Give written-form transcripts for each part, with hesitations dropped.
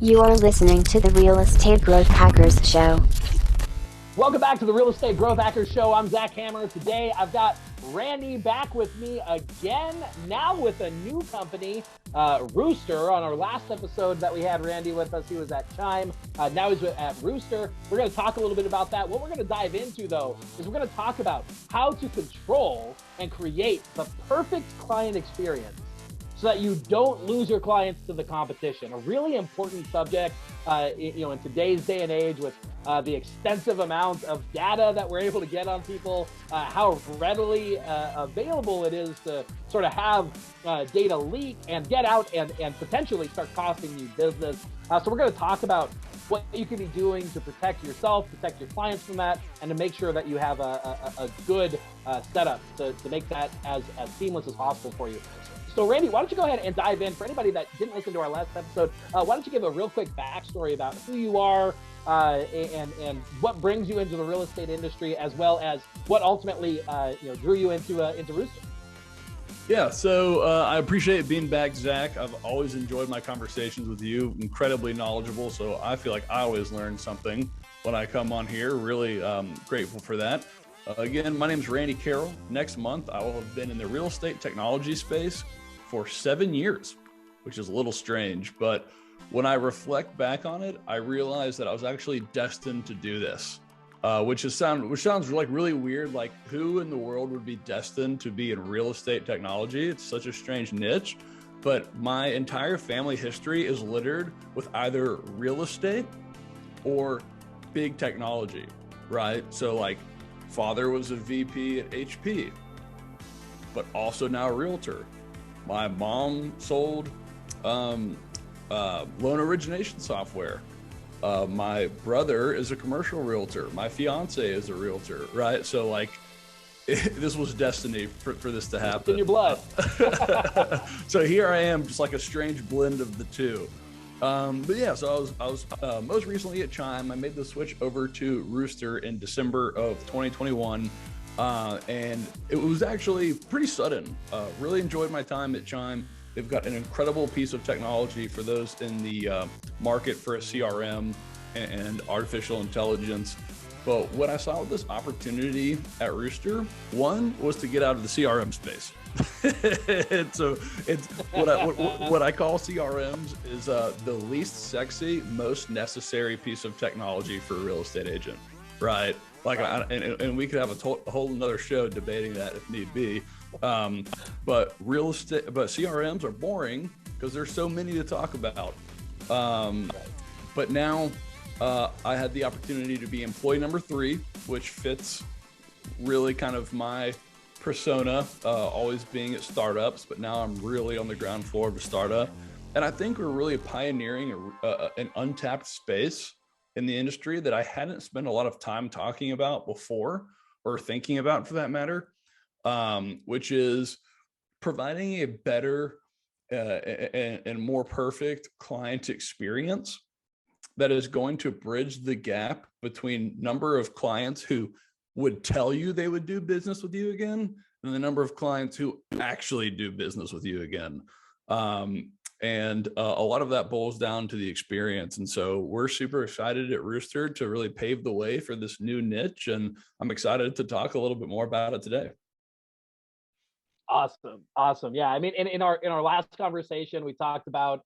You are listening to the Real Estate Growth Hackers Show. Welcome back to the Real Estate Growth Hackers Show. I'm Zach Hammer. Today, I've got Randy back with me again, now with a new company, Ruuster. On our last episode that we had Randy with us, he was at Chime. Now he's at Ruuster. We're going to talk a little bit about that. What we're going to dive into, though, is we're going to talk about how to control and create the perfect client experience so that you don't lose your clients to the competition. A really important subject, in today's day and age with the extensive amount of data that we're able to get on people, how readily available it is to sort of have data leak and get out and potentially start costing you business. So we're going to talk about what you can be doing to protect yourself, protect your clients from that, and to make sure that you have a good setup to make that as seamless as possible for you. So Randy, why don't you go ahead and dive in? For anybody that didn't listen to our last episode, why don't you give a real quick backstory about who you are and what brings you into the real estate industry, as well as what ultimately drew you into Ruuster? Yeah, so I appreciate being back, Zach. I've always enjoyed my conversations with you, incredibly knowledgeable. So I feel like I always learn something when I come on here. Really grateful for that. Again, my name is Randy Carroll. Next month, I will have been in the real estate technology space for 7 years, which is a little strange. But when I reflect back on it, I realized that I was actually destined to do this. Which sounds like really weird. Like, who in the world would be destined to be in real estate technology? It's such a strange niche, but my entire family history is littered with either real estate or big technology, right? So like, father was a VP at HP, but also now a realtor. My mom sold loan origination software. My brother is a commercial realtor. My fiance is a realtor, right? So like, this was destiny for this to happen. It's in your blood. So here I am, just like a strange blend of the two. But yeah, so I was most recently at Chime. I made the switch over to Ruuster in December of 2021. And it was actually pretty sudden. Really enjoyed my time at Chime. They've got an incredible piece of technology for those in the market for a CRM and artificial intelligence. But what I saw with this opportunity at Ruuster, one was to get out of the CRM space. So it's what I call CRMs is the least sexy, most necessary piece of technology for a real estate agent, right? Like, and we could have a whole another show debating that if need be. But CRMs are boring because there's so many to talk about. But now I had the opportunity to be employee number 3, which fits really kind of my persona, always being at startups, but now I'm really on the ground floor of a startup. And I think we're really pioneering an untapped space in the industry that I hadn't spent a lot of time talking about before, or thinking about for that matter, which is providing a better and more perfect client experience that is going to bridge the gap between number of clients who would tell you they would do business with you again and the number of clients who actually do business with you again. And a lot of that boils down to the experience. And so we're super excited at Ruuster to really pave the way for this new niche. And I'm excited to talk a little bit more about it today. Awesome. Yeah. I mean, in our last conversation, we talked about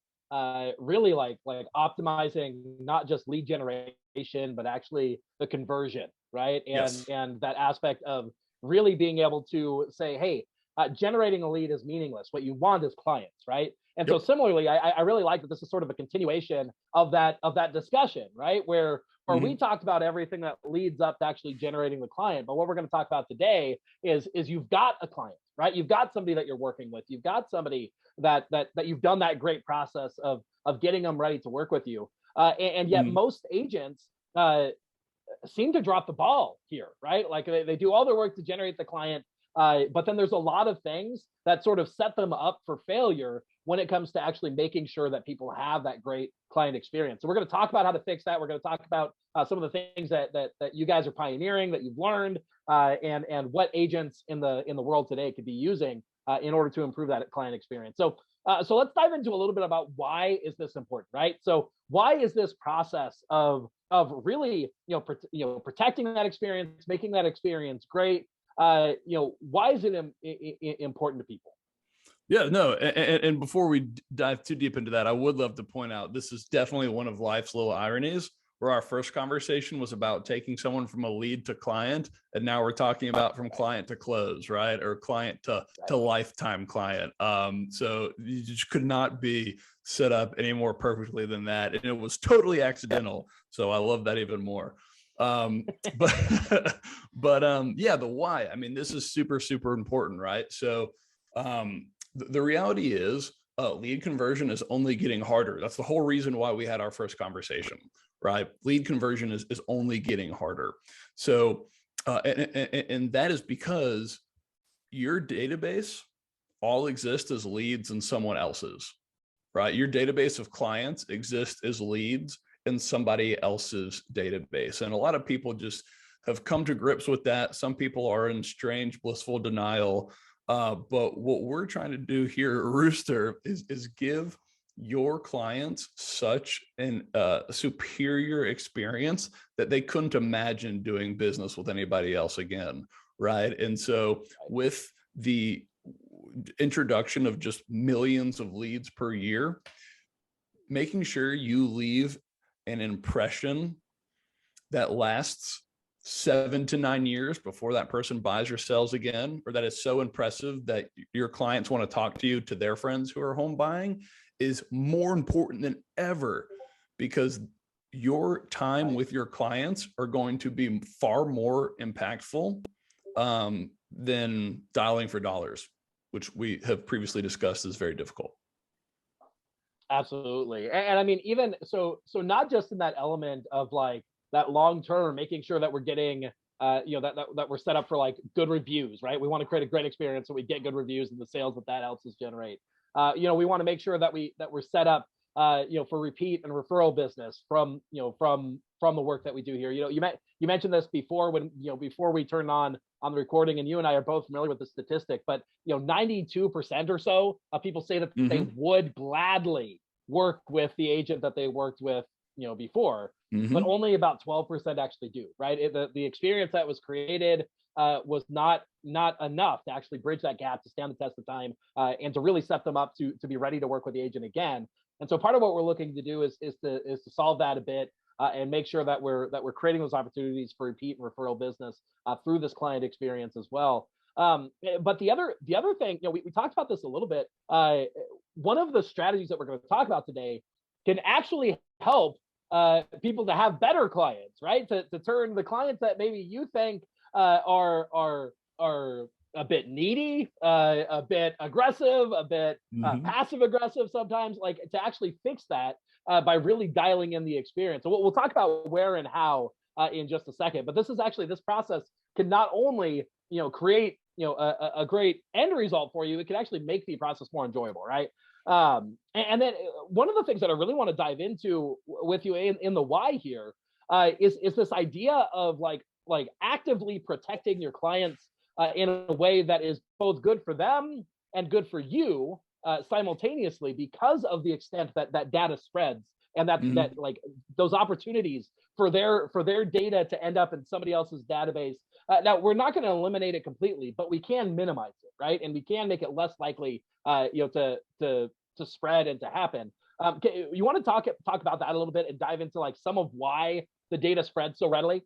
really like optimizing not just lead generation, but actually the conversion, right? And that aspect of really being able to say, hey, generating a lead is meaningless. What you want is clients, right? And so similarly, I really like that this is sort of a continuation of that discussion, right? Where we talked about everything that leads up to actually generating the client. But what we're going to talk about today is you've got a client, right? You've got somebody that you're working with. You've got somebody that you've done that great process of getting them ready to work with you. And yet most agents seem to drop the ball here, right? Like they do all their work to generate the client. But then there's a lot of things that sort of set them up for failure when it comes to actually making sure that people have that great client experience. So we're going to talk about how to fix that. We're going to talk about some of the things that you guys are pioneering, that you've learned, and what agents in the world today could be using in order to improve that client experience. So So let's dive into a little bit about why is this important, right? So why is this process of really protecting that experience, making that experience great? Why is it important to people? Yeah, no, and before we dive too deep into that, I would love to point out this is definitely one of life's little ironies, where our first conversation was about taking someone from a lead to client, and now we're talking about from client to close, right? Or client to lifetime client. So you just could not be set up any more perfectly than that, and it was totally accidental. So I love that even more. But yeah, the why. I mean, this is super, super important, right? So the reality is lead conversion is only getting harder. That's the whole reason why we had our first conversation, right? Lead conversion is only getting harder. So, and that is because your database all exists as leads in someone else's, right? Your database of clients exists as leads in somebody else's database. And a lot of people just have come to grips with that. Some people are in strange, blissful denial. But what we're trying to do here at Ruuster is give your clients such an superior experience that they couldn't imagine doing business with anybody else again, right? And so with the introduction of just millions of leads per year, making sure you leave an impression that lasts 7 to 9 years before that person buys or sells again, or that is so impressive that your clients want to talk to you to their friends who are home buying, is more important than ever, because your time with your clients are going to be far more impactful than dialing for dollars, which we have previously discussed is very difficult. Absolutely. And I mean, even so not just in that element of like that long term, making sure that we're getting that we're set up for like good reviews, right? We want to create a great experience so we get good reviews and the sales that helps us generate. We want to make sure that we're set up for repeat and referral business from the work that we do here. You mentioned this before before we turned on the recording, and you and I are both familiar with the statistic, but 92% or so of people say that they would gladly work with the agent that they worked with before, but only about 12% actually do, right? The experience that was created was not enough to actually bridge that gap, to stand the test of time, and to really set them up to be ready to work with the agent again. And so part of what we're looking to do is to solve that a bit, and make sure that we're creating those opportunities for repeat and referral business through this client experience as well. But the other thing, we talked about this a little bit. One of the strategies that we're going to talk about today can actually help people to have better clients, right? To turn the clients that maybe you think are a bit needy, a bit aggressive, a bit passive aggressive sometimes, like to actually fix that by really dialing in the experience. So we'll talk about where and how in just a second. But this process can not only create a great end result for you, it can actually make the process more enjoyable, right? And then one of the things that I really want to dive into with you in the why here is this idea of like actively protecting your clients in a way that is both good for them and good for you simultaneously, because of the extent that data spreads, and that like those opportunities for their data to end up in somebody else's database. Now, we're not going to eliminate it completely, but we can minimize it, right? And we can make it less likely, to spread and to happen. You want to talk about that a little bit and dive into like some of why the data spreads so readily?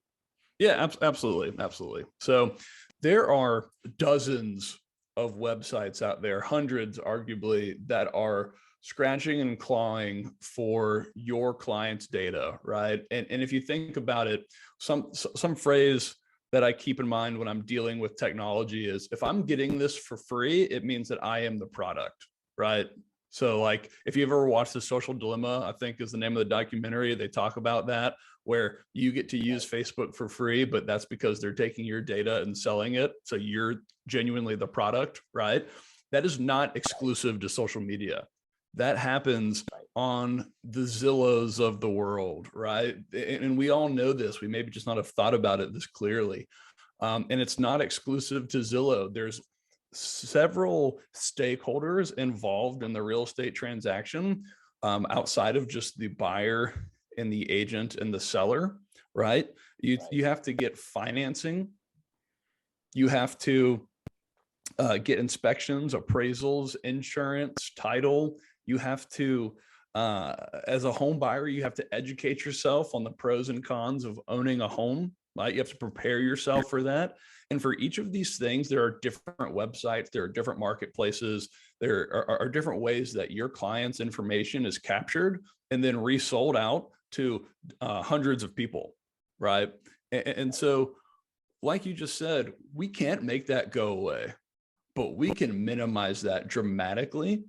Yeah, absolutely. So there are dozens of websites out there, hundreds arguably, that are scratching and clawing for your client's data, right? And if you think about it, some phrase that I keep in mind when I'm dealing with technology is, if I'm getting this for free, it means that I am the product, right? So like, if you ever watched The Social Dilemma, I think is the name of the documentary, they talk about that, where you get to use Facebook for free, but that's because they're taking your data and selling it. So you're genuinely the product, right? That is not exclusive to social media. That happens on the Zillows of the world, right? And we all know this. We maybe just not have thought about it this clearly. And it's not exclusive to Zillow. There's several stakeholders involved in the real estate transaction, outside of just the buyer and the agent and the seller, right? You have to get financing. You have to get inspections, appraisals, insurance, title. You have to, as a home buyer, you have to educate yourself on the pros and cons of owning a home, right? You have to prepare yourself for that. And for each of these things, there are different websites, there are different marketplaces, there are different ways that your client's information is captured and then resold out to hundreds of people, right? And so, like you just said, we can't make that go away, but we can minimize that dramatically.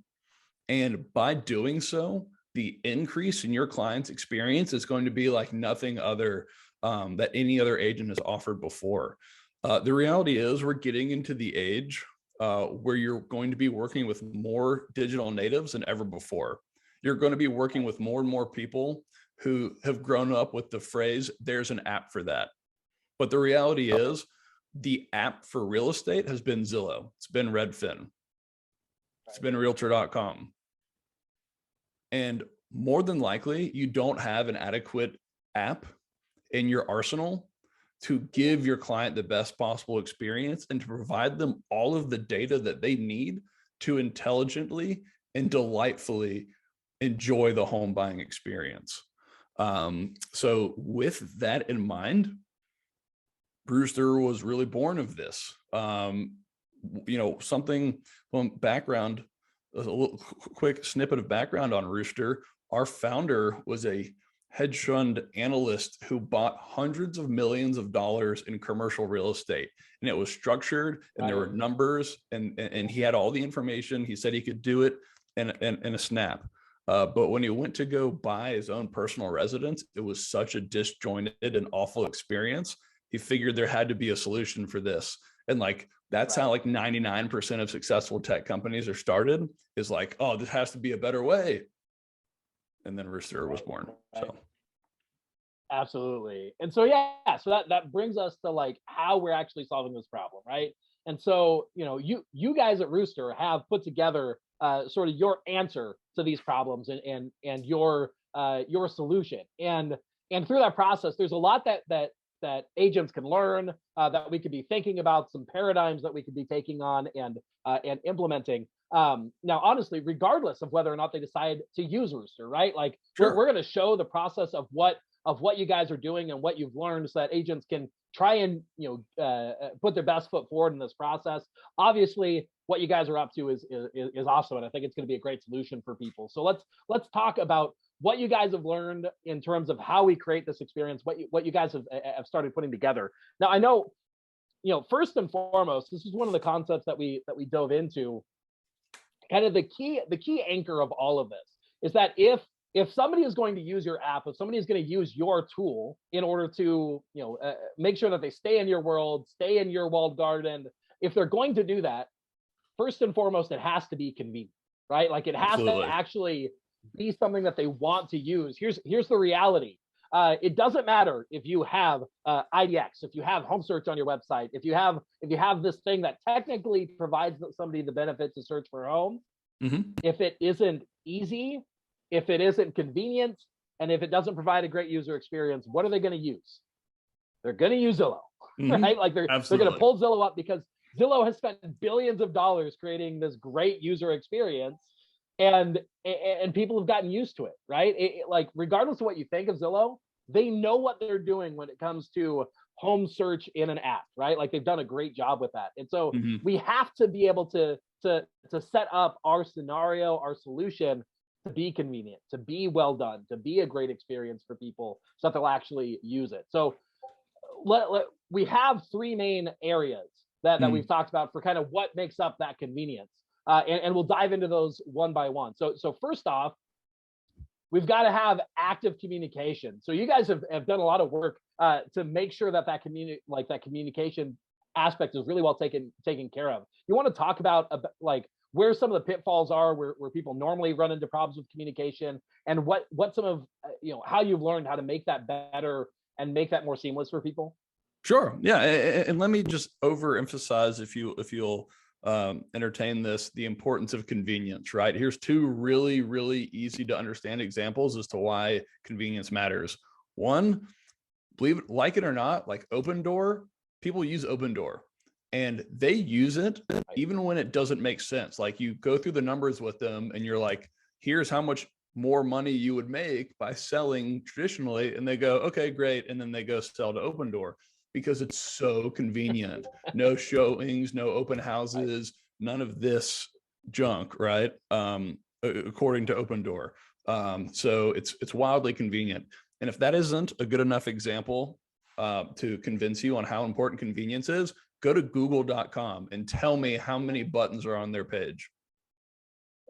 And by doing so, the increase in your client's experience is going to be like nothing other that any other agent has offered before. The reality is we're getting into the age where you're going to be working with more digital natives than ever before. You're going to be working with more and more people who have grown up with the phrase, there's an app for that. But the reality is the app for real estate has been Zillow. It's been Redfin. It's been Realtor.com. And more than likely, you don't have an adequate app in your arsenal to give your client the best possible experience and to provide them all of the data that they need to intelligently and delightfully enjoy the home buying experience. So with that in mind, Ruuster was really born of this. Something from background, a little quick snippet of background on Ruuster. Our founder was a hedge fund analyst who bought hundreds of millions of dollars in commercial real estate, and it was structured and there were numbers and he had all the information. He said he could do it in a snap. But when he went to go buy his own personal residence, it was such a disjointed and awful experience. He figured there had to be a solution for this. And that's how 99% of successful tech companies are started, is like, oh, this has to be a better way. And then Ruuster was born. So absolutely. And so so that brings us to how we're actually solving this problem, right? And so you guys at Ruuster have put together sort of your answer to these problems and your solution. And through that process, there's a lot that agents can learn, that we could be thinking about, some paradigms that we could be taking on and implementing. Now, honestly, regardless of whether or not they decide to use Ruuster, right? Sure. We're going to show the process of what you guys are doing and what you've learned, so that agents can try and put their best foot forward in this process. Obviously, what you guys are up to is awesome, and I think it's going to be a great solution for people. So let's talk about what you guys have learned in terms of how we create this experience, what you guys have started putting together. Now, I know, first and foremost, this is one of the concepts that we dove into. Kind of the key anchor of all of this is that if somebody is going to use your app, if somebody is going to use your tool in order to make sure that they stay in your world, stay in your walled garden, if they're going to do that, first and foremost, it has to be convenient, right? It has Absolutely. to actually be something that they want to use. Here's the reality. It doesn't matter if you have IDX, if you have home search on your website, if you have this thing that technically provides somebody the benefit to search for a home. Mm-hmm. If it isn't easy, if it isn't convenient, and if it doesn't provide a great user experience, what are they going to use? They're going to use Zillow, Mm-hmm. right? They're going to pull Zillow up because Zillow has spent billions of dollars creating this great user experience. And people have gotten used to it, right? Regardless of what you think of Zillow, they know what they're doing when it comes to home search in an app, right? They've done a great job with that. And so we have to be able to set up our scenario, our solution, to be convenient, to be well done, to be a great experience for people, so that they'll actually use it. So we have three main areas that we've talked about for kind of what makes up that convenience. And we'll dive into those one by one. So first off, we've got to have active communication. So you guys have done a lot of work to make sure that communication aspect is really well taken care of. You want to talk about where some of the pitfalls are, where people normally run into problems with communication, and what some of how you've learned how to make that better and make that more seamless for people? Sure. Yeah. And let me just overemphasize, if you'll entertain this, the importance of convenience, right? Here's two really, really easy to understand examples as to why convenience matters. One, believe it, like it or not, like Open Door, people use Open Door and they use it even when it doesn't make sense. Like you go through the numbers with them and you're like, here's how much more money you would make by selling traditionally. And they go, okay, great. And then they go sell to Open Door because it's so convenient. No showings, no open houses, none of this junk, right? According to Open Door. So it's wildly convenient. And if that isn't a good enough example to convince you on how important convenience is, go to google.com and tell me how many buttons are on their page.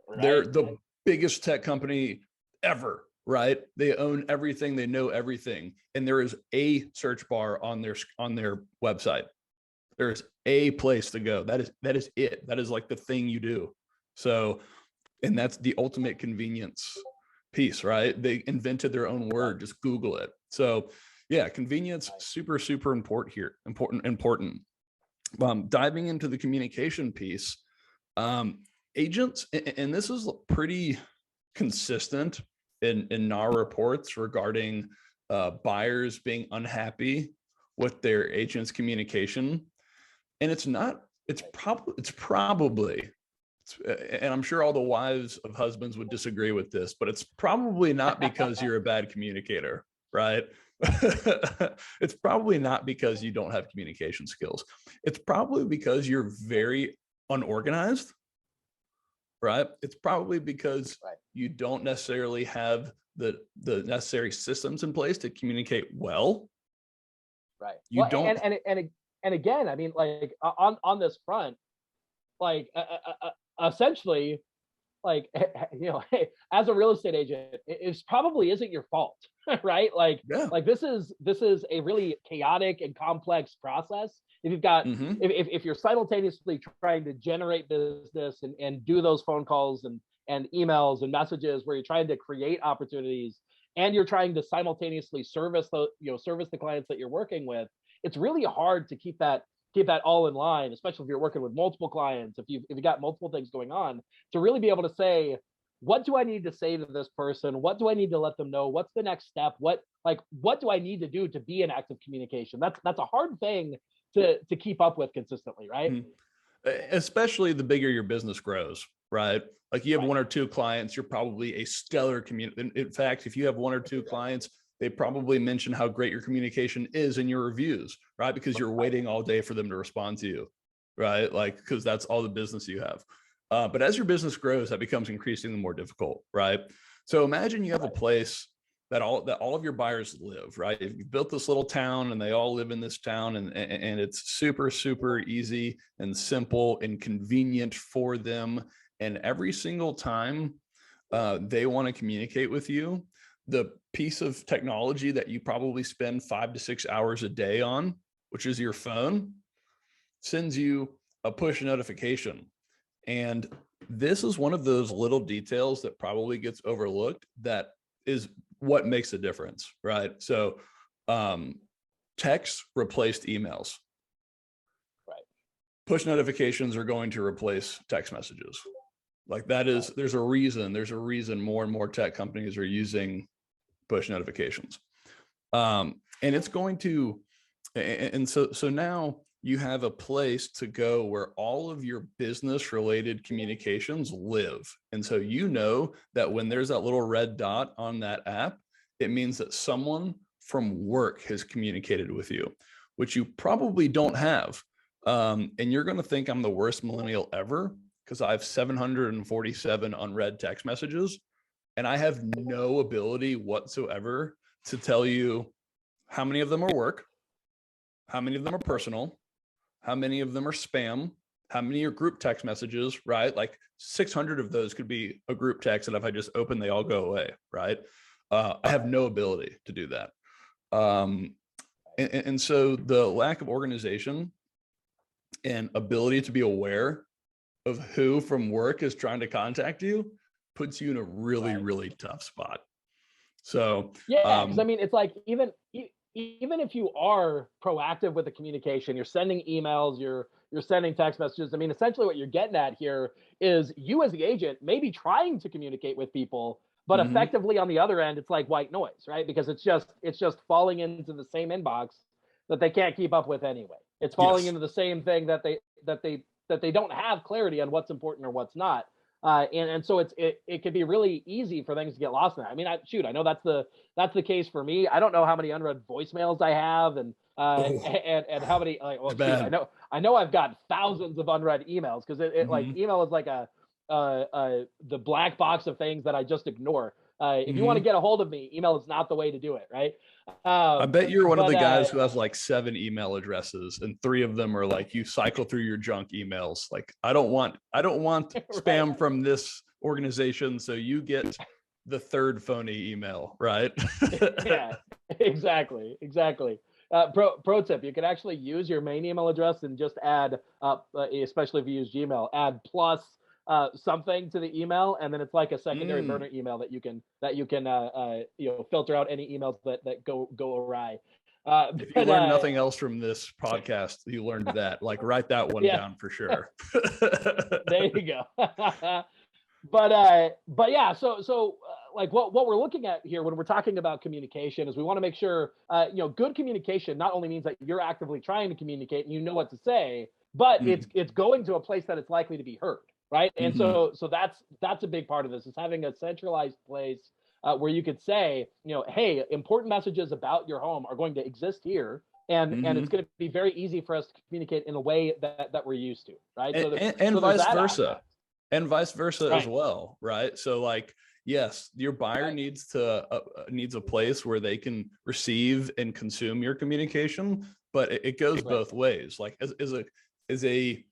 Right. They're the biggest tech company ever, right? They own everything, they know everything. And there is a search bar on their website. There's a place to go. That is it. That is like the thing you do. So, and that's the ultimate convenience piece, right? They invented their own word, just Google it. So yeah, convenience, super, super important here. Important. Diving into the communication piece, agents, and this is pretty consistent in our reports regarding buyers being unhappy with their agent's communication. And it's probably, and I'm sure all the wives of husbands would disagree with this, but it's probably not because you're a bad communicator, right? It's probably not because you don't have communication skills. It's probably because you're very unorganized, right? It's probably because you don't necessarily have the necessary systems in place to communicate well. Right. You well, don't. And again, I mean, like on this front, like essentially, like, you know, hey, as a real estate agent, it probably isn't your fault, right? Like, like this is a really chaotic and complex process. If you've got, if you're simultaneously trying to generate business and do those phone calls and emails and messages where you're trying to create opportunities and you're trying to simultaneously service the clients that you're working with, it's really hard to keep that all in line, especially if you're working with multiple clients, if you've got multiple things going on, to really be able to say, what do I need to say to this person? What do I need to let them know? What's the next step? What do I need to do to be in active communication? That's a hard thing to keep up with consistently, right? Especially the bigger your business grows, right? Like you have one or two clients, you're probably a stellar communicator. In fact, if you have one or two clients, they probably mention how great your communication is in your reviews, right? Because you're waiting all day for them to respond to you, right? Like, because that's all the business you have. But as your business grows, that becomes increasingly more difficult, right? So imagine you have a place that all of your buyers live, right? If you've built this little town and they all live in this town and it's super, super easy and simple and convenient for them. And every single time they want to communicate with you, the piece of technology that you probably spend 5 to 6 hours a day on, which is your phone, sends you a push notification. And this is one of those little details that probably gets overlooked that is what makes a difference, right? So text replaced emails. Right. Push notifications are going to replace text messages. Like that is, there's a reason more and more tech companies are using push notifications. And it's going to, and so now you have a place to go where all of your business related communications live. And so you know that when there's that little red dot on that app, it means that someone from work has communicated with you, which you probably don't have. And you're going to think I'm the worst millennial ever because I have 747 unread text messages. And I have no ability whatsoever to tell you how many of them are work, how many of them are personal, how many of them are spam, how many are group text messages, right? Like 600 of those could be a group text, and if I just open, they all go away, right? I have no ability to do that. And so the lack of organization and ability to be aware of who from work is trying to contact you puts you in a really, really tough spot. So yeah, because I mean, it's like even if you are proactive with the communication, you're sending emails, you're sending text messages. I mean, essentially what you're getting at here is you as the agent may be trying to communicate with people, but effectively on the other end, it's like white noise, right? Because it's just falling into the same inbox that they can't keep up with anyway. It's falling into the same thing that they don't have clarity on what's important or what's not. And so it can be really easy for things to get lost in that. I mean, I know that's the case for me. I don't know how many unread voicemails I have and how many, like, well, shoot, I know I've got thousands of unread emails because like email is like the black box of things that I just ignore. If you want to get a hold of me, email is not the way to do it, right? I bet you're one of the guys who has like 7 email addresses, and 3 of them are like you cycle through your junk emails. Like, I don't want spam from this organization, so you get the 3rd phony email, right? Yeah, exactly. Pro tip: you can actually use your main email address and just add, especially if you use Gmail, add plus something to the email, and then it's like a secondary burner email that you can filter out any emails that go awry. If you learned nothing else from this podcast, you learned that. Like, write that one down for sure. There you go. But yeah, so like what we're looking at here when we're talking about communication is we want to make sure good communication not only means that you're actively trying to communicate and you know what to say, but it's going to a place that it's likely to be heard. Right. And so that's a big part of this, is having a centralized place where you could say, hey, important messages about your home are going to exist here. And it's going to be very easy for us to communicate in a way that we're used to. Right. And vice versa. And vice versa as well. Right. So like, yes, your buyer needs a place where they can receive and consume your communication, but it goes both ways. Like as a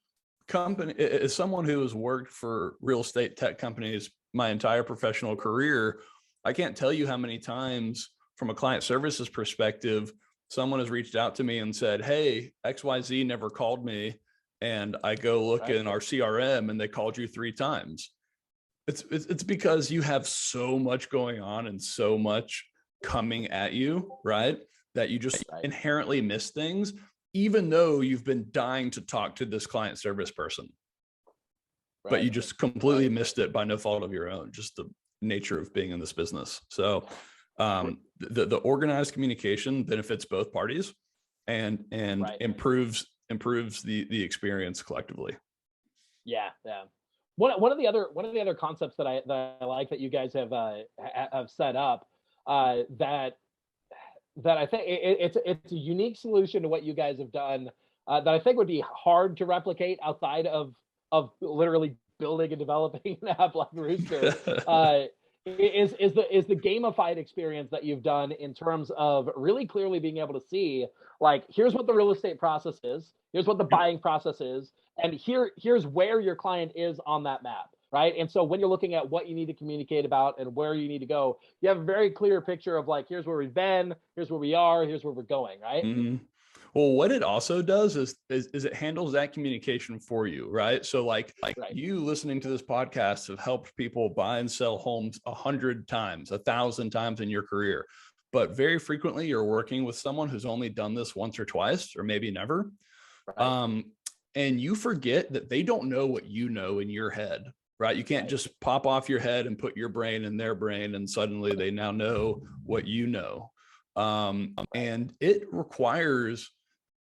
company, as someone who has worked for real estate tech companies my entire professional career, I can't tell you how many times from a client services perspective, someone has reached out to me and said, hey, XYZ never called me. And I go look in our CRM and they called you 3 times. It's because you have so much going on and so much coming at you, right? That you just inherently miss things, even though you've been dying to talk to this client service person, but you just completely missed it by no fault of your own, just the nature of being in this business. So the organized communication benefits both parties and improves the experience collectively. Yeah. One of the other concepts that I like that you guys have set up that I think it's a unique solution to what you guys have done that I think would be hard to replicate outside of literally building and developing an app like Ruuster. Is the gamified experience that you've done in terms of really clearly being able to see, like, here's what the real estate process is, here's what the buying process is, and here's where your client is on that map. Right. And so when you're looking at what you need to communicate about and where you need to go, you have a very clear picture of, like, here's where we've been, here's where we are, here's where we're going. Right. Well, what it also does is it handles that communication for you. Right. So like you listening to this podcast have helped people buy and sell homes 100 times, 1,000 times in your career. But very frequently you're working with someone who's only done this once or twice, or maybe never. And you forget that they don't know what you know in your head. Right. You can't just pop off your head and put your brain in their brain and suddenly they now know what you know. And it requires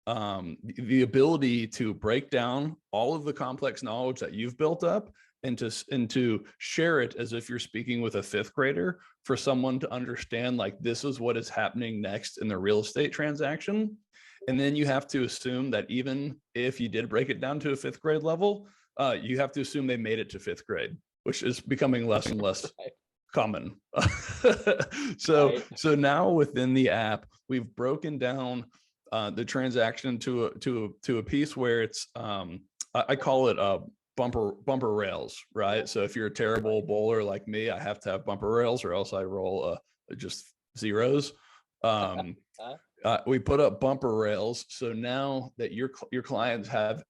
the ability to break down all of the complex knowledge that you've built up and to share it as if you're speaking with a 5th grader for someone to understand, like, this is what is happening next in the real estate transaction. And then you have to assume that even if you did break it down to a 5th grade level, you have to assume they made it to 5th grade, which is becoming less and less common. So now within the app, we've broken down the transaction to a piece where it's I call it bumper rails, right? So if you're a terrible bowler like me, I have to have bumper rails or else I roll just zeros. We put up bumper rails, so now that your clients have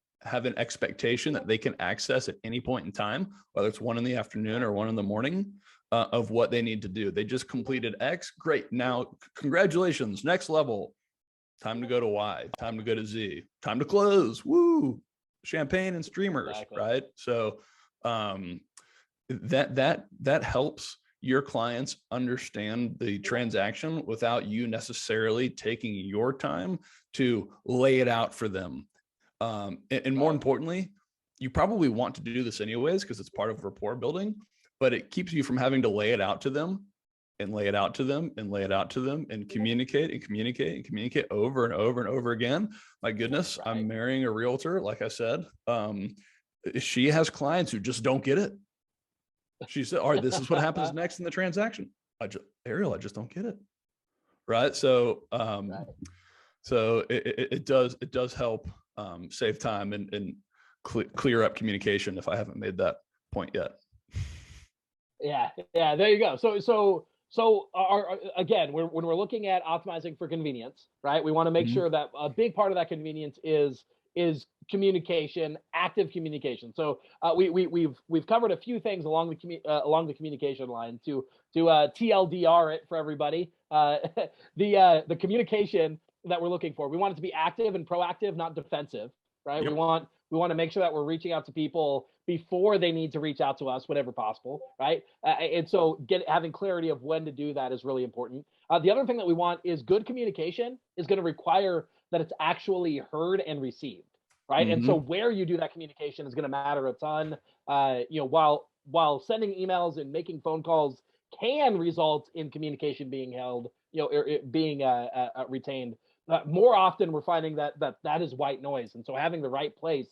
an expectation that they can access at any point in time, whether it's 1 in the afternoon or 1 in the morning, of what they need to do. They just completed X. Great. Now, congratulations. Next level. Time to go to Y. Time to go to Z. Time to close. Woo. champagne and streamers, Exactly. right? So that helps your clients understand the transaction without you necessarily taking your time to lay it out for them. And more importantly, you probably want to do this anyways because it's part of rapport building, but it keeps you from having to lay it out to them and lay it out to them and lay it out to them and communicate and communicate and communicate over and over and over again. My goodness, right. I'm marrying a realtor. Like I said, she has clients who just don't get it. She said, all right, this is what happens next in the transaction. Ariel, I just don't get it. Right. So, so it does help save time and clear up communication if I haven't made that point yet. Yeah, there you go. So again, when we're looking at optimizing for convenience, right? We want to make sure that a big part of that convenience is communication, active communication. So we've covered a few things along the communication line to TLDR it for everybody. The communication that we're looking for, we want it to be active and proactive, not defensive, right? Yep. We want to make sure that we're reaching out to people before they need to reach out to us, whenever possible, right? And so having clarity of when to do that is really important. The other thing that we want is good communication is going to require that it's actually heard and received, right? And so where you do that communication is going to matter a ton. While sending emails and making phone calls can result in communication being held, being retained. More often, we're finding that is white noise, and so having the right place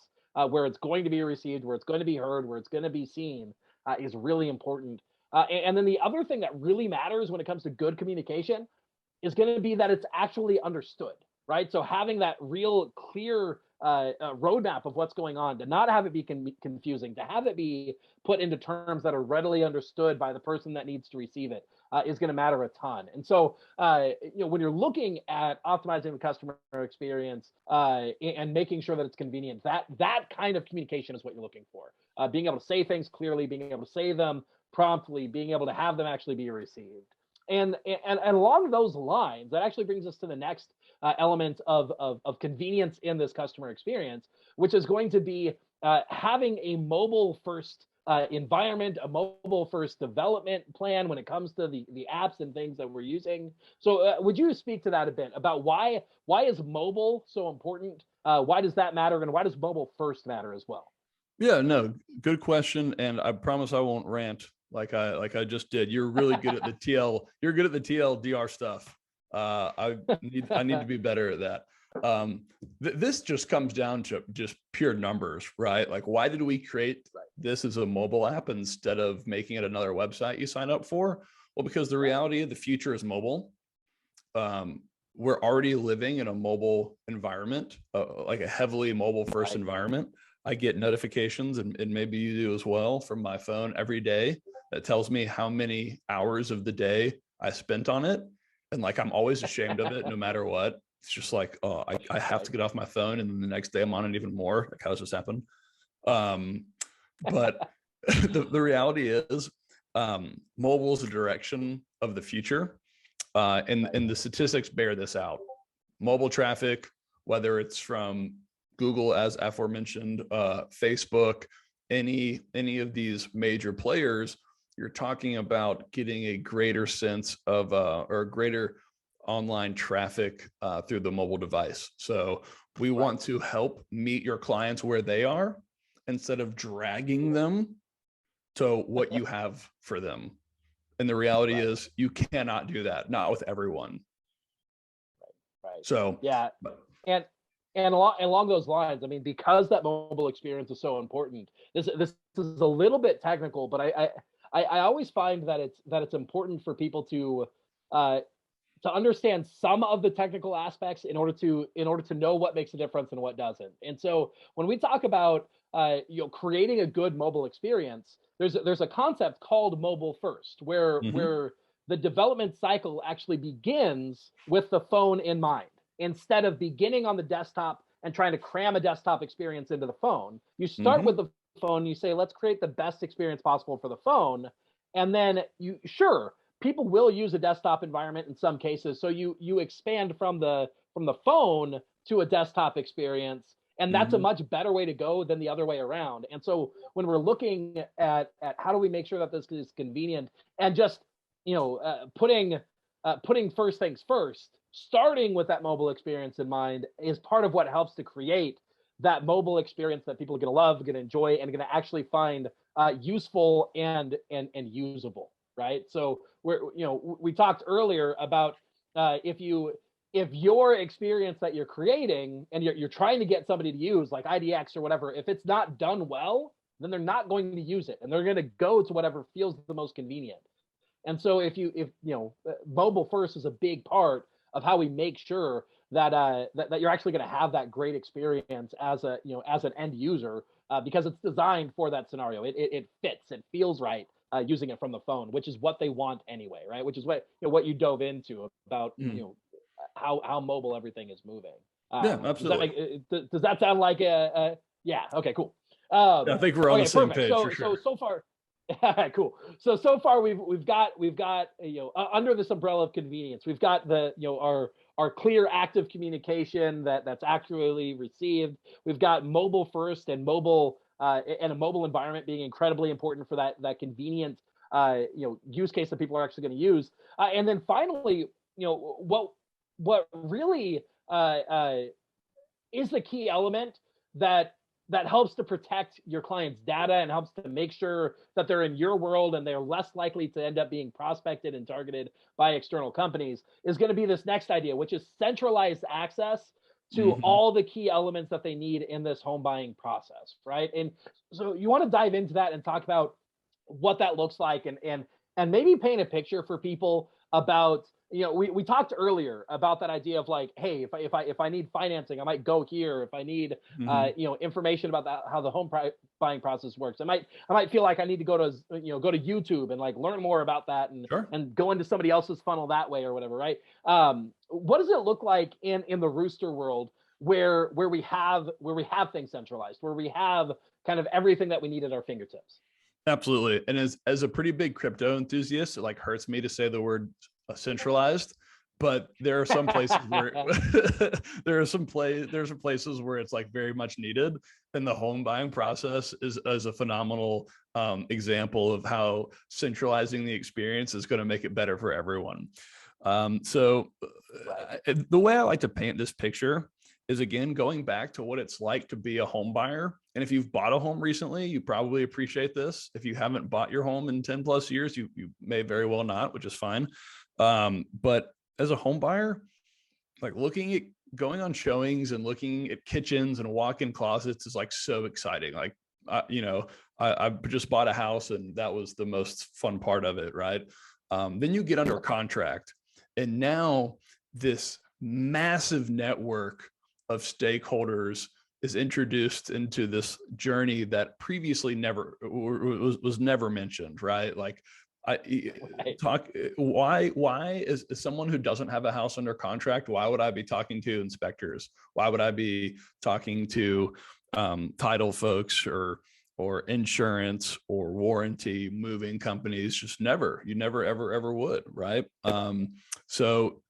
where it's going to be received, where it's going to be heard, where it's going to be seen is really important. And then the other thing that really matters when it comes to good communication is going to be that it's actually understood, right? So having that real clear roadmap of what's going on, to not have it be confusing, to have it be put into terms that are readily understood by the person that needs to receive it, is going to matter a ton. And so, when you're looking at optimizing the customer experience and making sure that it's convenient, that kind of communication is what you're looking for. Being able to say things clearly, being able to say them promptly, being able to have them actually be received. And along those lines, that actually brings us to the next element of convenience in this customer experience, which is going to be having a mobile-first environment, a mobile-first development plan when it comes to the apps and things that we're using. So would you speak to that a bit about why is mobile so important? Why does that matter? And why does mobile first matter as well? Yeah, no, good question. And I promise I won't rant like I just did. You're really good at the you're good at the TLDR stuff. I need to be better at that. This just comes down to just pure numbers, right? Like, why did we create this as a mobile app instead of making it another website you sign up for? Well, because the reality of the future is mobile. We're already living in a mobile environment, like a heavily mobile first environment. I get notifications, and maybe you do as well, from my phone every day that tells me how many hours of the day I spent on it. And like, I'm always ashamed of it no matter what. It's just like, oh, I have to get off my phone, and then the next day I'm on it even more. Like, how does this happen? But the reality is, mobile is the direction of the future. And the statistics bear this out. Mobile traffic, whether it's from Google, as aforementioned, Facebook, any of these major players, you're talking about getting a greater sense of or greater online traffic through the mobile device. So we want to help meet your clients where they are instead of dragging them to what you have for them. And the reality is, you cannot do that, not with everyone. Right. So yeah, and along those lines, I mean, because that mobile experience is so important, this is a little bit technical, but I always find that it's important for people to understand some of the technical aspects in order to know what makes a difference and what doesn't. And so when we talk about creating a good mobile experience, there's a concept called mobile first, where the development cycle actually begins with the phone in mind. Instead of beginning on the desktop and trying to cram a desktop experience into the phone, you start with the phone. You say, let's create the best experience possible for the phone. And then people will use a desktop environment in some cases. So you expand from the phone to a desktop experience. And that's a much better way to go than the other way around. And so when we're looking at how do we make sure that this is convenient, and just, putting first things first, starting with that mobile experience in mind is part of what helps to create that mobile experience that people are going to love, going to enjoy, and going to actually find useful and usable, right? So we talked earlier about if your experience that you're creating and you're trying to get somebody to use, like IDX or whatever, if it's not done well, then they're not going to use it, and they're going to go to whatever feels the most convenient. And so if mobile first is a big part of how we make sure that that you're actually going to have that great experience as an end user, because it's designed for that scenario. It fits, it feels right using it from the phone, which is what they want anyway, right? Which is what you dove into about how mobile everything is moving. Yeah, absolutely. Does that sound like yeah? Okay, cool. I think we're on the same page. For sure. So far. Cool. So far we've got under this umbrella of convenience, we've got the our clear active communication that's accurately received. We've got mobile first and mobile and a mobile environment being incredibly important for that convenient use case that people are actually going to use. And then finally, what really is the key element that helps to protect your client's data and helps to make sure that they're in your world and they're less likely to end up being prospected and targeted by external companies, is going to be this next idea, which is centralized access to all the key elements that they need in this home buying process, right? And so you want to dive into that and talk about what that looks like, and maybe paint a picture for people about, we talked earlier about that idea of like, hey, if I need financing, I might go here. If I need information about how the home buying process works, I might feel like I need to go to YouTube and like learn more about that and go into somebody else's funnel that way or whatever, right? What does it look like in the Ruuster world where we have things centralized, where we have kind of everything that we need at our fingertips? Absolutely. And as a pretty big crypto enthusiast, it like hurts me to say the word centralized, but there are some places where there are some places where it's like very much needed, and the home buying process is a phenomenal example of how centralizing the experience is going to make it better for everyone. The way I like to paint this picture is, again, going back to what it's like to be a home buyer. And if you've bought a home recently, you probably appreciate this. If you haven't bought your home in 10 plus years, you may very well not, which is fine. But as a home buyer, like going on showings and looking at kitchens and walk-in closets is like so exciting. Like, I just bought a house and that was the most fun part of it, right? Then you get under contract, and now this massive network of stakeholders is introduced into this journey that previously never was never mentioned, right? Like, why is someone who doesn't have a house under contract, why would I be talking to inspectors? Why would I be talking to title folks or insurance or warranty, moving companies? Just never. You never ever would, right? So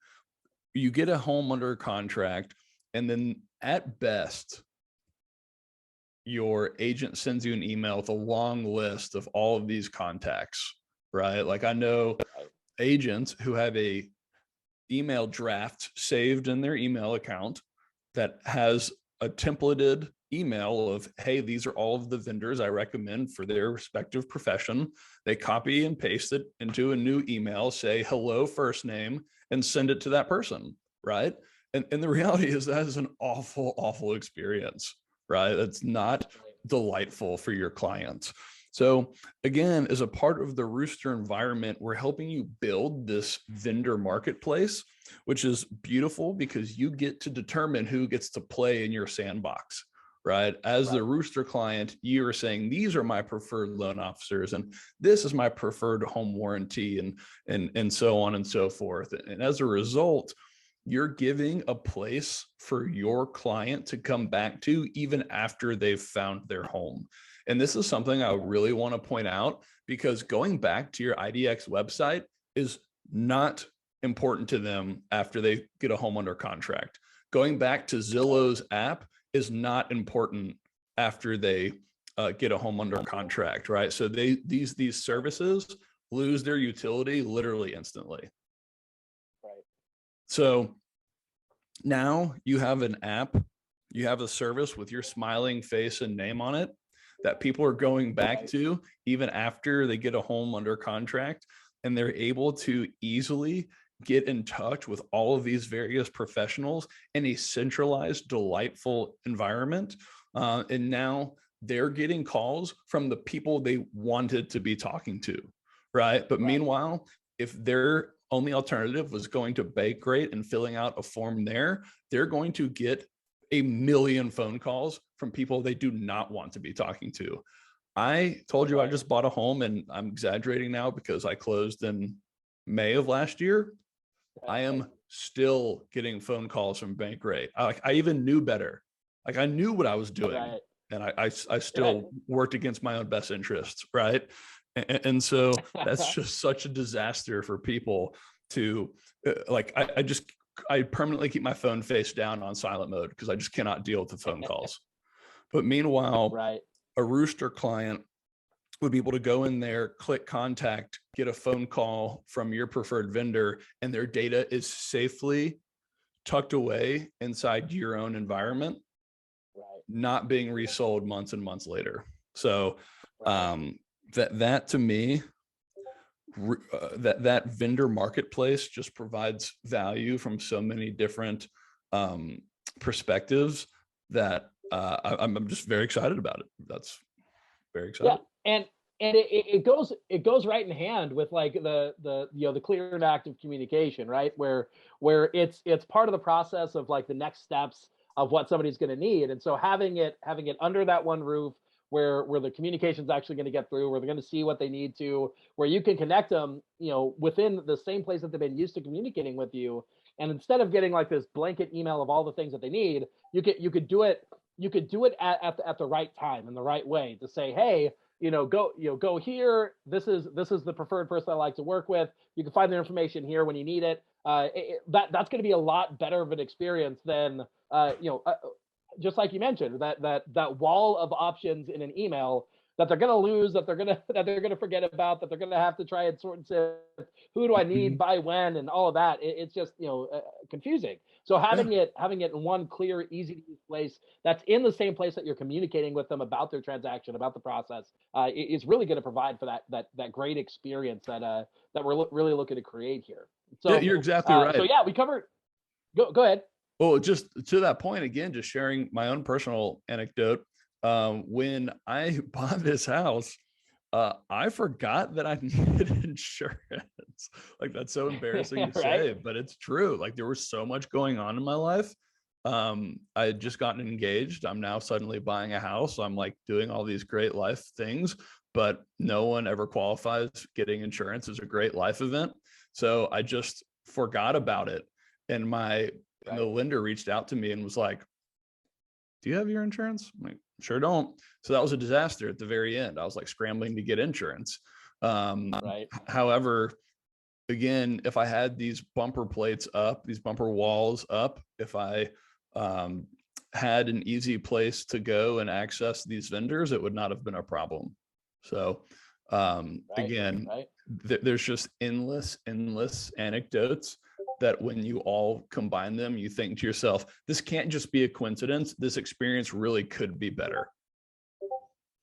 you get a home under contract, and then at best your agent sends you an email with a long list of all of these contacts, right? Like, I know agents who have a email draft saved in their email account that has a templated email of, hey, these are all of the vendors I recommend for their respective profession. They copy and paste it into a new email, say hello, first name, and send it to that person, right? And the reality is that is an awful experience, right? That's not delightful for your clients. So again, as a part of the Ruuster environment, we're helping you build this vendor marketplace, which is beautiful because you get to determine who gets to play in your sandbox, right? As the Ruuster client, you are saying, these are my preferred loan officers, and this is my preferred home warranty, and so on and so forth. And as a result, you're giving a place for your client to come back to even after they've found their home. And this is something I really want to point out, because going back to your IDX website is not important to them after they get a home under contract. Going back to Zillow's app is not important after they get a home under contract, right? So these services lose their utility literally instantly. Right. So now you have an app, you have a service with your smiling face and name on it that people are going back to even after they get a home under contract, and they're able to easily get in touch with all of these various professionals in a centralized, delightful environment. And now they're getting calls from the people they wanted to be talking to, right? But meanwhile, if their only alternative was going to Bankrate and filling out a form there, they're going to get a million phone calls from people they do not want to be talking to. I told you I just bought a home, and I'm exaggerating now because I closed in May of last year. I am still getting phone calls from Bankrate. I even knew better. Like, I knew what I was doing, and I still worked against my own best interests, right? And so that's just such a disaster for people to like. I permanently keep my phone face down on silent mode because I just cannot deal with the phone calls. But meanwhile, a Ruuster client would be able to go in there, click contact, get a phone call from your preferred vendor, and their data is safely tucked away inside your own environment, not being resold months and months later. So that to me, that vendor marketplace just provides value from so many different perspectives that I'm just very excited about it. That's very exciting. Yeah, and it goes right in hand with like the clear and active communication, right? Where it's part of the process of like the next steps of what somebody's going to need, and so having it under that one roof, where the communication's actually going to get through, where they're going to see what they need to, where you can connect them, within the same place that they've been used to communicating with you, and instead of getting like this blanket email of all the things that they need, you could do it at the right time and the right way to say, hey, go here. This is the preferred person I like to work with. You can find their information here when you need it. That's going to be a lot better of an experience than just like you mentioned, that wall of options in an email that they're going to lose, that they're going to forget about, that they're going to have to try and sort and sift. Who do I need by when and all of that? It's just confusing. So having it in one clear, easy to use place that's in the same place that you're communicating with them about their transaction, about the process, is really going to provide for that great experience that we're really looking to create here. So you're exactly right. So yeah, we covered. Go ahead. Well, just to that point again, just sharing my own personal anecdote. When I bought this house, I forgot that I needed insurance. Like, that's so embarrassing to say, but it's true. Like, there was so much going on in my life. I had just gotten engaged. I'm now suddenly buying a house. I'm like doing all these great life things, but no one ever qualifies. Getting insurance is a great life event. So I just forgot about it. And the lender reached out to me and was like, do you have your insurance? I'm like, sure don't. So that was a disaster at the very end. I was like scrambling to get insurance. However, again, if I had these bumper plates up, these bumper walls up, if I had an easy place to go and access these vendors, it would not have been a problem. So again, there's just endless anecdotes that when you all combine them, you think to yourself, this can't just be a coincidence. This experience really could be better.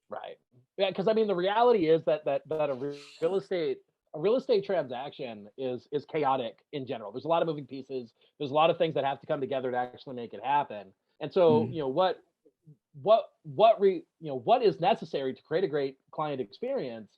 Right. Yeah, because I mean, the reality is that a real estate transaction is chaotic in general. There's a lot of moving pieces. There's a lot of things that have to come together to actually make it happen. And so, what is necessary to create a great client experience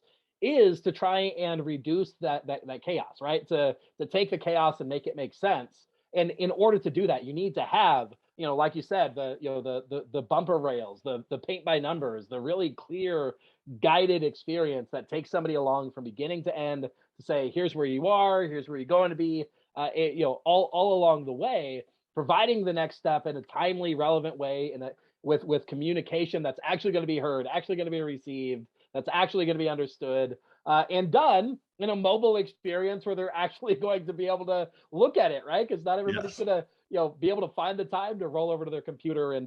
is to try and reduce that chaos, right? To take the chaos and make it make sense. And in order to do that, you need to have, like you said, the bumper rails, the paint by numbers, the really clear guided experience that takes somebody along from beginning to end to say, here's where you are, here's where you're going to be, all along the way, providing the next step in a timely, relevant way, with communication that's actually going to be heard, actually going to be received, that's actually going to be understood. and done in a mobile experience where they're actually going to be able to look at it, right? Because not everybody's Yes. gonna, be able to find the time to roll over to their computer and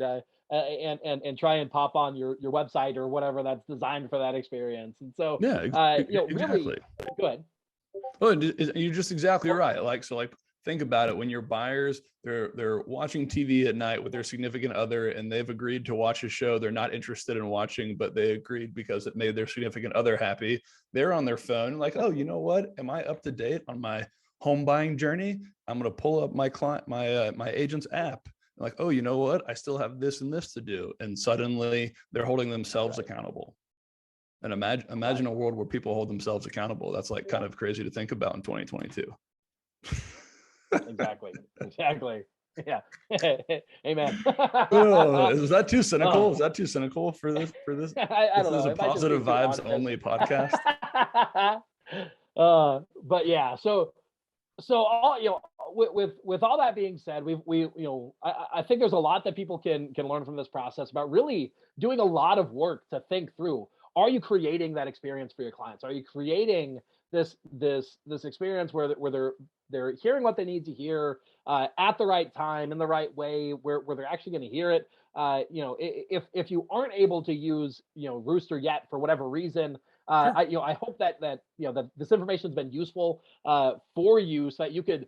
try and pop on your website or whatever that's designed for that experience. And so, Yeah, really, exactly. go ahead. Oh, you're just exactly right. Like, think about it. When your buyers, they're watching TV at night with their significant other, and they've agreed to watch a show they're not interested in watching, but they agreed because it made their significant other happy. They're on their phone, like, oh, you know what? Am I up to date on my home buying journey? I'm going to pull up my agent's app. Like, oh, you know what? I still have this and this to do, and suddenly they're holding themselves accountable. And imagine a world where people hold themselves accountable. That's like kind of crazy to think about in 2022. Exactly. Yeah. Amen. Oh, is that too cynical? Is that too cynical for this? I don't know. This is a positive vibes only podcast. But yeah, so all with all that being said, I think there's a lot that people can learn from this process about really doing a lot of work to think through. Are you creating that experience for your clients? Are you creating this experience where they're hearing what they need to hear at the right time, in the right way, where they're actually going to hear it? If you aren't able to use Ruuster yet for whatever reason, Sure. I hope that this information has been useful for you, so that you could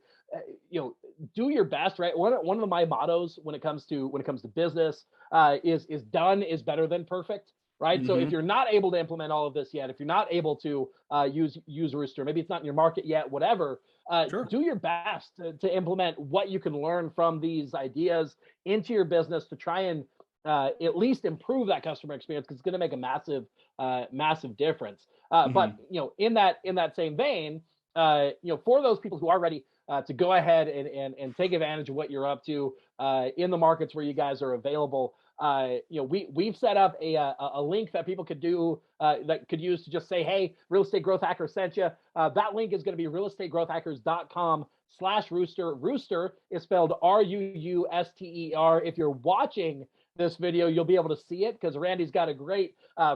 do your best. Right. One of my mottos when it comes to business is done is better than perfect. Right. Mm-hmm. So if you're not able to implement all of this yet, if you're not able to use Ruuster, maybe it's not in your market yet, whatever, Sure. do your best to implement what you can learn from these ideas into your business to try and at least improve that customer experience, because it's going to make a massive difference. But in that same vein, for those people who are ready to go ahead and take advantage of what you're up to in the markets where you guys are available, we've set up a link that people could do that could use to just say, hey, Real Estate Growth Hacker sent you. That link is going to be realestategrowthhackers.com/Ruuster. Ruuster is spelled Ruuster. If you're watching this video, you'll be able to see it because Randy's got a great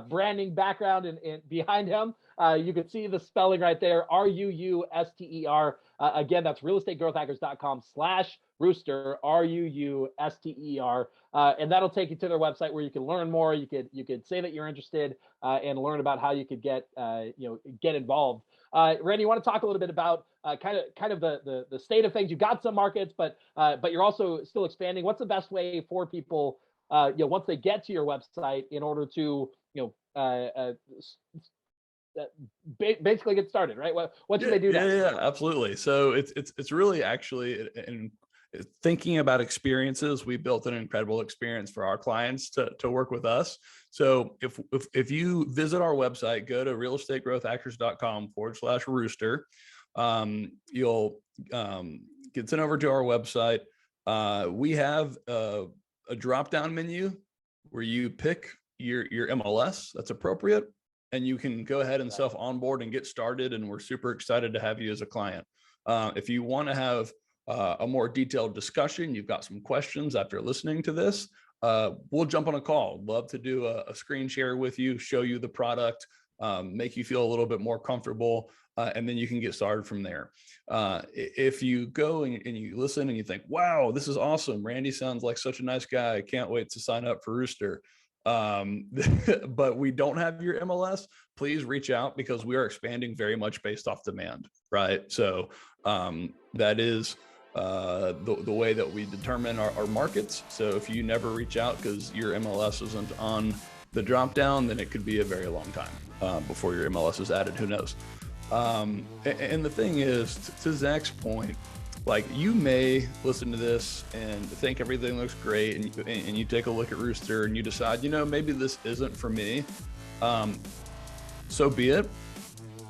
branding background and behind him. You can see the spelling right there, Ruuster. Again, that's realestategrowthhackers.com/Ruuster, Ruuster. And that'll take you to their website where you can learn more. You could say that you're interested and learn about how you could get involved. Randy, you want to talk a little bit about kind of the state of things? You've got some markets, but you're also still expanding. What's the best way for people, once they get to your website, in order to basically get started, right? What should they do next? Yeah, absolutely. So it's really actually in thinking about experiences. We built an incredible experience for our clients to work with us. So if you visit our website, go to realestategrowthhackers.com/Ruuster. You'll get sent over to our website. We have a drop-down menu where you pick your MLS that's appropriate, and you can go ahead and self-onboard and get started. And we're super excited to have you as a client. If you want to have a more detailed discussion, you've got some questions after listening to this, we'll jump on a call. Love to do a screen share with you, show you the product, make you feel a little bit more comfortable, and then you can get started from there. If you go and you listen and you think, wow, this is awesome, Randy sounds like such a nice guy, I can't wait to sign up for Ruuster, but we don't have your MLS, please reach out, because we are expanding very much based off demand, right? So that is the way that we determine our markets. So if you never reach out because your MLS isn't on the drop down, then it could be a very long time before your MLS is added. Who knows? And the thing is, to Zach's point, like, you may listen to this and think everything looks great, and you take a look at Ruuster and you decide, maybe this isn't for me. So be it.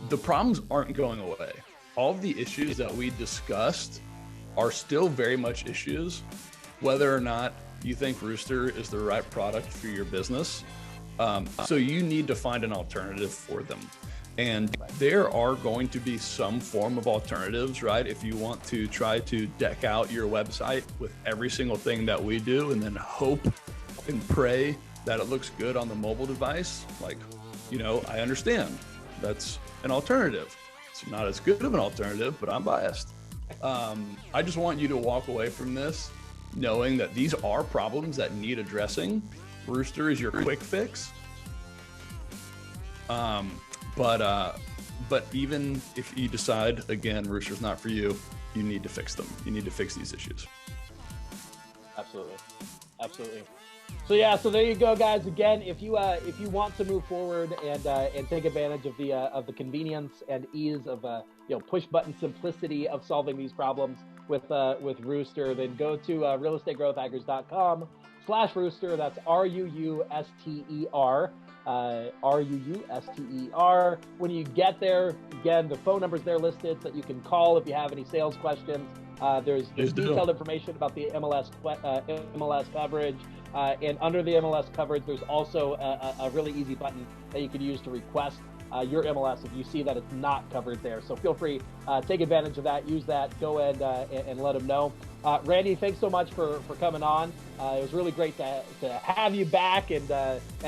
The problems aren't going away. All of the issues that we discussed are still very much issues, whether or not you think Ruuster is the right product for your business. So you need to find an alternative for them. And there are going to be some form of alternatives, right? If you want to try to deck out your website with every single thing that we do and then hope and pray that it looks good on the mobile device, like, I understand. that's an alternative. It's not as good of an alternative, but I'm biased. I just want you to walk away from this knowing that these are problems that need addressing. Ruuster is your quick fix. But even if you decide, again, Rooster's not for you, you need to fix them. You need to fix these issues. Absolutely. Absolutely. So yeah, so there you go, guys. Again, if you want to move forward and take advantage of the convenience and ease of push button simplicity of solving these problems with Ruuster, then go to realestategrowthhackers.com/Ruuster. That's RUUSTER. RUUSTER. When you get there, again, the phone number's there listed so that you can call if you have any sales questions. There's detailed information about the MLS coverage. And under the MLS coverage, there's also a really easy button that you can use to request your MLS if you see that it's not covered there. So feel free, take advantage of that, use that, go ahead and let them know. Randy, thanks so much for coming on. It was really great to have you back and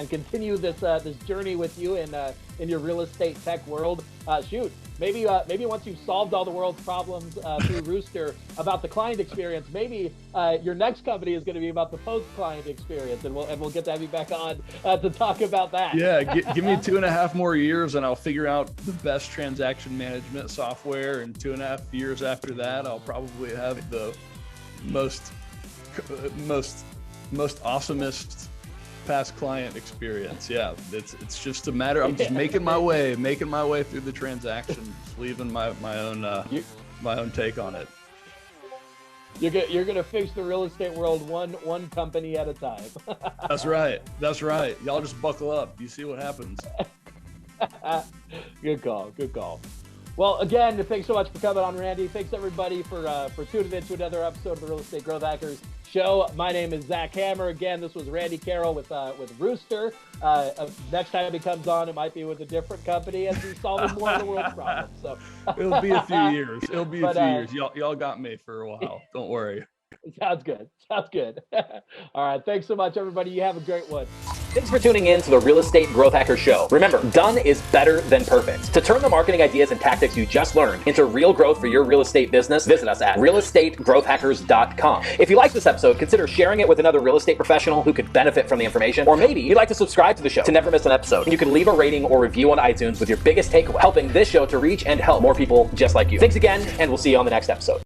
continue this journey with you in your real estate tech world. Maybe once you've solved all the world's problems through Ruuster about the client experience, maybe your next company is going to be about the post-client experience, and we'll get to have you back on to talk about that. Yeah, give me 2.5 more years, and I'll figure out the best transaction management software. And 2.5 years after that, I'll probably have the most awesomest past client experience. Yeah, it's just a matter. I'm just making my way through the transaction, just leaving my own take on it. You're gonna fix the real estate world one company at a time. That's right. Y'all just buckle up. You see what happens. Good call. Well, again, thanks so much for coming on, Randy. Thanks everybody for tuning in to another episode of the Real Estate Growth Hackers Show. My name is Zach Hammer. Again, this was Randy Carroll with Ruuster. Next time he comes on, it might be with a different company as he's solving more of the world's problems. So it'll be a few years. Y'all got me for a while. Don't worry. Sounds good. All right. Thanks so much, everybody. You have a great one. Thanks for tuning in to the Real Estate Growth Hacker Show. Remember, done is better than perfect. To turn the marketing ideas and tactics you just learned into real growth for your real estate business, visit us at realestategrowthhackers.com. If you like this episode, consider sharing it with another real estate professional who could benefit from the information, or maybe you'd like to subscribe to the show to never miss an episode. You can leave a rating or review on iTunes with your biggest takeaway, helping this show to reach and help more people just like you. Thanks again, and we'll see you on the next episode.